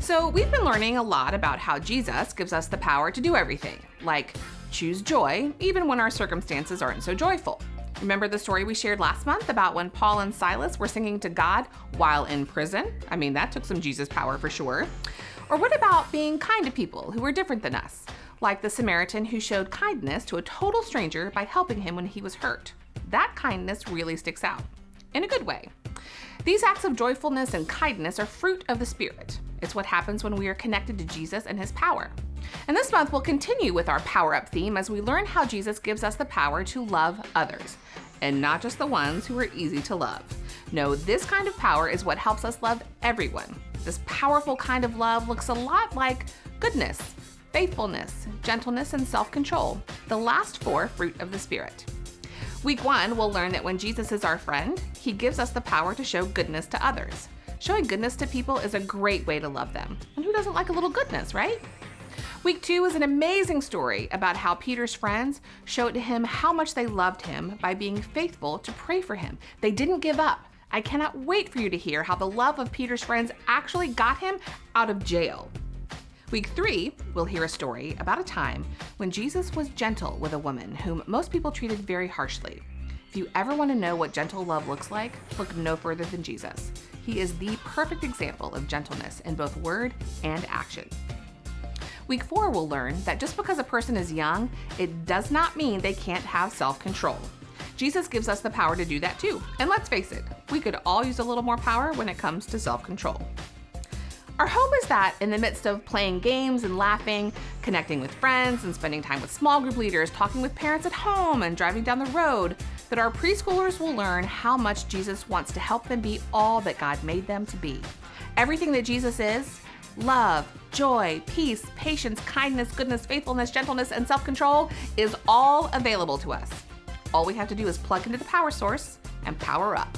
So we've been learning a lot about how Jesus gives us the power to do everything, like choose joy even when our circumstances aren't so joyful. Remember the story we shared last month about when Paul and Silas were singing to God while in prison? I mean, that took some Jesus power for sure. Or what about being kind to people who were different than us, like the Samaritan who showed kindness to a total stranger by helping him when he was hurt? That kindness really sticks out, in a good way. These acts of joyfulness and kindness are fruit of the Spirit. It's what happens when we are connected to Jesus and his power. And this month we'll continue with our Power Up theme as we learn how Jesus gives us the power to love others, and not just the ones who are easy to love. No, this kind of power is what helps us love everyone. This powerful kind of love looks a lot like goodness, faithfulness, gentleness, and self-control, the last four fruit of the Spirit. Week 1, we'll learn that when Jesus is our friend, he gives us the power to show goodness to others. Showing goodness to people is a great way to love them. And who doesn't like a little goodness, right? Week 2 is an amazing story about how Peter's friends showed him how much they loved him by being faithful to pray for him. They didn't give up. I cannot wait for you to hear how the love of Peter's friends actually got him out of jail. Week 3, we'll hear a story about a time when Jesus was gentle with a woman whom most people treated very harshly. If you ever want to know what gentle love looks like, look no further than Jesus. He is the perfect example of gentleness in both word and action. Week 4, we'll learn that just because a person is young, it does not mean they can't have self-control. Jesus gives us the power to do that too. And let's face it, we could all use a little more power when it comes to self-control. Our hope is that in the midst of playing games and laughing, connecting with friends and spending time with small group leaders, talking with parents at home and driving down the road, that our preschoolers will learn how much Jesus wants to help them be all that God made them to be. Everything that Jesus is, love, joy, peace, patience, kindness, goodness, faithfulness, gentleness, and self-control, is all available to us. All we have to do is plug into the power source and power up.